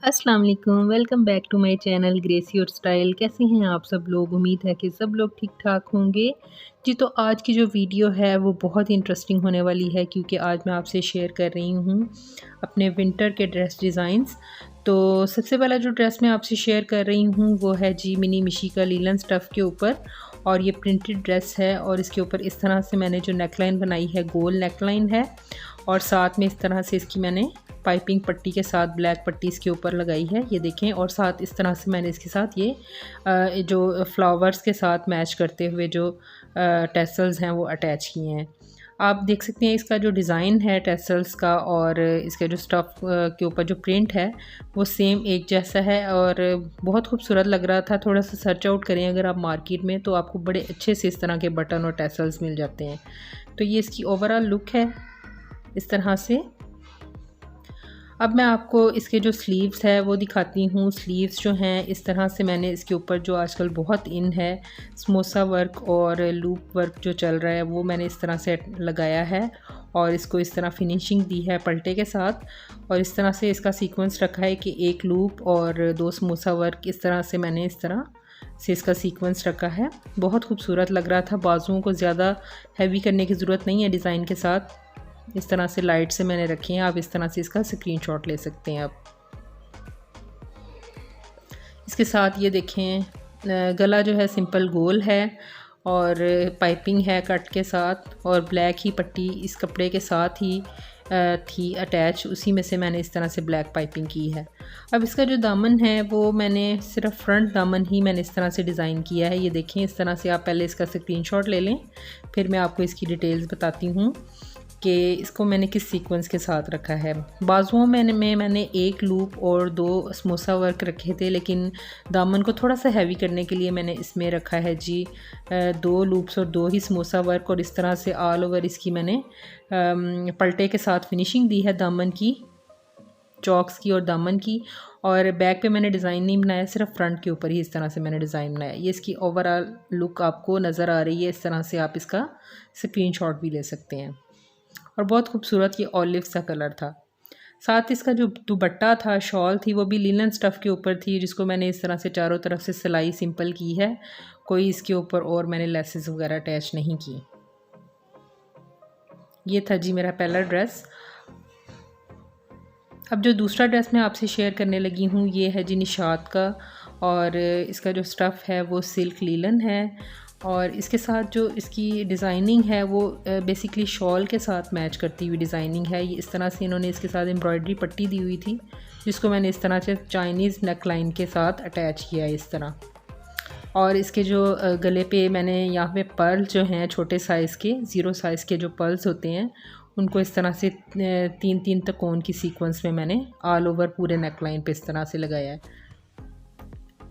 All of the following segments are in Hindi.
अस्सलाम वालेकुम, welcome back to my channel Gracy और स्टाइल। कैसे हैं आप सब लोग? उम्मीद है कि सब लोग ठीक-ठाक होंगे। जी, तो आज की जो वीडियो है वो बहुत ही इंटरेस्टिंग होने वाली है क्योंकि आज मैं आपसे शेयर कर रही हूँ अपने विंटर के ड्रेस डिज़ाइंस। तो सबसे पहला जो ड्रेस मैं आपसे शेयर कर रही हूँ वो है जी मिनी मिशी का लीलन स्टफ़ के ऊपर, और ये प्रिंटेड ड्रेस है और इसके ऊपर इस तरह से मैंने जो नेकलाइन बनाई है गोल नेकलाइन है, और साथ में इस तरह से इसकी मैंने पाइपिंग पट्टी के साथ ब्लैक पट्टी इसके ऊपर लगाई है, ये देखें। और साथ इस तरह से मैंने इसके साथ ये जो फ्लावर्स के साथ मैच करते हुए जो टेसल्स हैं वो अटैच किए हैं। आप देख सकते हैं इसका जो डिज़ाइन है टेसल्स का और इसके जो स्टफ़ के ऊपर जो प्रिंट है वो सेम एक जैसा है और बहुत खूबसूरत लग रहा था। थोड़ा सा सर्च आउट करें अगर आप मार्केट में तो आपको बड़े अच्छे से इस तरह के बटन और टेसल्स मिल जाते हैं। तो ये इसकी ओवरऑल लुक है इस तरह से। अब मैं आपको इसके जो स्लीव्स है वो दिखाती हूँ। स्लीव्स जो हैं इस तरह से मैंने इसके ऊपर जो आजकल बहुत इन है समोसा वर्क और लूप वर्क जो चल रहा है वो मैंने इस तरह से लगाया है और इसको इस तरह फिनिशिंग दी है पलटे के साथ। और इस तरह से इसका सीक्वेंस रखा है कि एक लूप और दो समोसा वर्क, इस तरह से मैंने इस तरह से इसका सीक्वेंस रखा है। बहुत खूबसूरत लग रहा था। बाजुओं को ज़्यादा हैवी करने की ज़रूरत नहीं है डिज़ाइन के साथ। इस तरह से लाइट से मैंने रखी हैं, आप इस तरह से इसका स्क्रीनशॉट ले सकते हैं। आप इसके साथ ये देखें गला जो है सिंपल गोल है और पाइपिंग है कट के साथ, और ब्लैक ही पट्टी इस कपड़े के साथ ही थी अटैच, उसी में से मैंने इस तरह से ब्लैक पाइपिंग की है। अब इसका जो दामन है वो मैंने सिर्फ फ्रंट दामन ही मैंने इस तरह से डिज़ाइन किया है। ये देखें इस तरह से आप पहले इसका स्क्रीनशॉट ले लें, फिर मैं आपको इसकी डिटेल्स बताती हूँ कि इसको मैंने किस सीक्वेंस के साथ रखा है। बाजुओं में मैंने एक लूप और दो समोसा वर्क रखे थे, लेकिन दामन को थोड़ा सा हैवी करने के लिए मैंने इसमें रखा है जी दो लूप्स और दो ही समोसा वर्क, और इस तरह से ऑल ओवर इसकी मैंने पलटे के साथ फिनिशिंग दी है दामन की, चॉक्स की और दामन की। और बैक पे मैंने डिज़ाइन नहीं बनाया, सिर्फ फ्रंट के ऊपर ही इस तरह से मैंने डिज़ाइन बनाया। ये इसकी ओवरऑल लुक आपको नज़र आ रही है। इस तरह से आप इसका स्क्रीनशॉट भी ले सकते हैं। और बहुत खूबसूरत ये ऑलिव सा कलर था। साथ इसका जो दुपट्टा था, शॉल थी, वो भी लिनन स्टफ़ के ऊपर थी, जिसको मैंने इस तरह से चारों तरफ से सिलाई सिंपल की है। कोई इसके ऊपर और मैंने लेसेस वगैरह अटैच नहीं की। ये था जी मेरा पहला ड्रेस। अब जो दूसरा ड्रेस मैं आपसे शेयर करने लगी हूँ ये है जी निशात का, और इसका जो स्टफ़ है वो सिल्क लीलन है, और इसके साथ जो इसकी डिज़ाइनिंग है वो बेसिकली शॉल के साथ मैच करती हुई डिज़ाइनिंग है। ये इस तरह से इन्होंने इसके साथ एम्ब्रॉयडरी पट्टी दी हुई थी, जिसको मैंने इस तरह से चाइनीज़ नेक लाइन के साथ अटैच किया है इस तरह। और इसके जो गले पे मैंने यहाँ पे पर्ल जो हैं छोटे साइज़ के, ज़ीरो साइज़ के जो पर्ल्स होते हैं, उनको इस तरह से तीन तीन तकोन की सीक्वेंस में मैंने ऑल ओवर पूरे नेक लाइन पे इस तरह से लगाया है।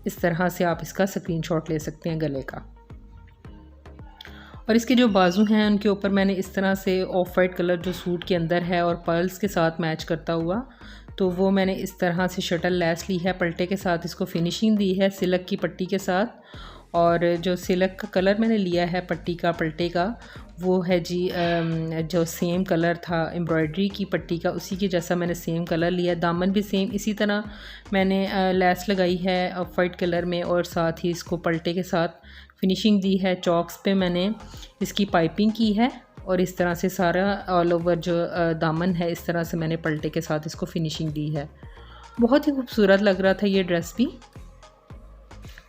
इस तरह से आप इसका स्क्रीनशॉट ले सकते हैं गले का। और इसके जो बाजू हैं उनके ऊपर मैंने इस तरह से ऑफ वाइट कलर जो सूट के अंदर है और पर्ल्स के साथ मैच करता हुआ, तो वो मैंने इस तरह से शटल लैस ली है, पलटे के साथ इसको फिनिशिंग दी है सिल्क की पट्टी के साथ। और जो सिल्क का कलर मैंने लिया है पट्टी का पलटे का, वो है जी जो सेम कलर था एम्ब्रॉयडरी की पट्टी का, उसी के जैसा मैंने सेम कलर लिया। दामन भी सेम इसी तरह मैंने लैस लगाई है ऑफ वाइट कलर में, और साथ ही इसको पलटे के साथ फिनिशिंग दी है। चॉक्स पे मैंने इसकी पाइपिंग की है, और इस तरह से सारा ऑल ओवर जो दामन है इस तरह से मैंने पलटे के साथ इसको फिनिशिंग दी है। बहुत ही खूबसूरत लग रहा था ये ड्रेस भी,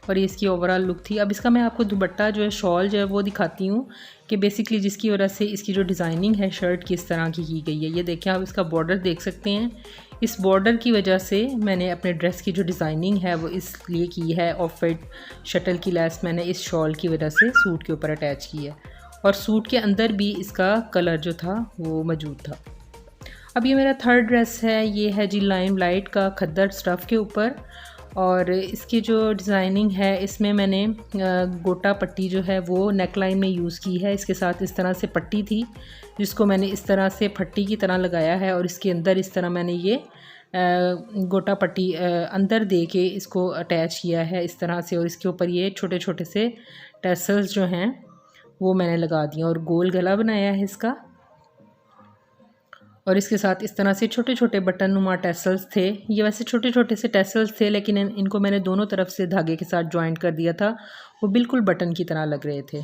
और ये इसकी ओवरऑल लुक थी। अब इसका मैं आपको दुपट्टा जो है शॉल जो है वो दिखाती हूँ कि बेसिकली जिसकी वजह से इसकी जो डिज़ाइनिंग है शर्ट की इस तरह की गई है। ये देखें आप इसका बॉर्डर देख सकते हैं। इस बॉर्डर की वजह से मैंने अपने ड्रेस की जो डिज़ाइनिंग है वो इसलिए की है। ऑफ वाइट शटल की लैस मैंने इस शॉल की वजह से सूट के ऊपर अटैच की है, और सूट के अंदर भी इसका कलर जो था वो मौजूद था। अब ये मेरा थर्ड ड्रेस है। ये है जी लाइम लाइट का खद्दर स्टफ़ के ऊपर, और इसकी जो डिज़ाइनिंग है इसमें मैंने गोटा पट्टी जो है वो नेक लाइन में यूज़ की है। इसके साथ इस तरह से पट्टी थी जिसको मैंने इस तरह से पट्टी की तरह लगाया है, और इसके अंदर इस तरह मैंने ये गोटा पट्टी अंदर दे के इसको अटैच किया है इस तरह से, और इसके ऊपर ये छोटे छोटे से टेसल्स जो हैं वो मैंने लगा दिए, और गोल गला बनाया है इसका। और इसके साथ इस तरह से छोटे छोटे बटन नुमा टेसल्स थे। ये वैसे छोटे छोटे से टेसल्स थे, लेकिन इनको मैंने दोनों तरफ से धागे के साथ जॉइंट कर दिया था, वो बिल्कुल बटन की तरह लग रहे थे।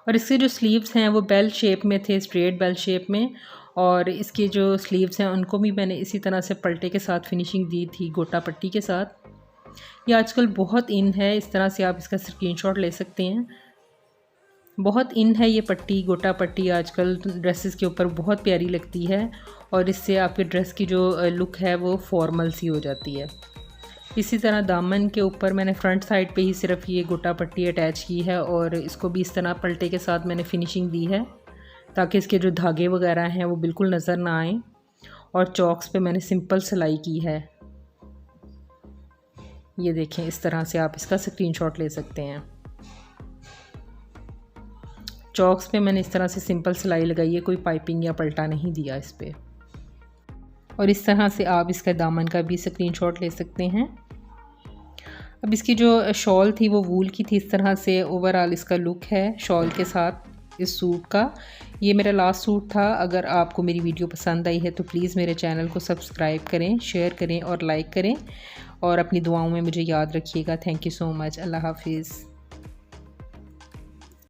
और इसके जो स्लीव्स हैं वो बेल शेप में थे, स्ट्रेट बेल शेप में। और इसके जो स्लीव्स हैं उनको भी मैंने इसी तरह से पल्टे के साथ फिनिशिंग दी थी, गोटा पट्टी के साथ। ये आजकल बहुत इन है, इस तरह से आप इसका स्क्रीनशॉट ले सकते हैं। बहुत इन है ये पट्टी, गोटा पट्टी आजकल ड्रेसेस के ऊपर बहुत प्यारी लगती है और इससे आपके ड्रेस की जो लुक है वो फॉर्मल सी हो जाती है। इसी तरह दामन के ऊपर मैंने फ्रंट साइड पे ही सिर्फ ये गोटा पट्टी अटैच की है और इसको भी इस तरह पल्टे के साथ मैंने फिनिशिंग दी है ताकि इसके जो धागे वगैरह हैं वो बिल्कुल नज़र ना आए। और चॉक्स पे मैंने सिंपल सिलाई की है, ये देखें, इस तरह से आप इसका स्क्रीनशॉट ले सकते हैं। चॉक्स पे मैंने इस तरह से सिंपल सिलाई लगाई है, कोई पाइपिंग या पल्टा नहीं दिया इस पर। और इस तरह से आप इसका दामन का भी स्क्रीनशॉट ले सकते हैं। अब इसकी जो शॉल थी वो वूल की थी, इस तरह से ओवरऑल इसका लुक है शॉल के साथ इस सूट का। ये मेरा लास्ट सूट था। अगर आपको मेरी वीडियो पसंद आई है तो प्लीज़ मेरे चैनल को सब्सक्राइब करें, शेयर करें और लाइक करें और अपनी दुआओं में मुझे याद रखिएगा। Thank you so much. अल्लाह हाफिज़।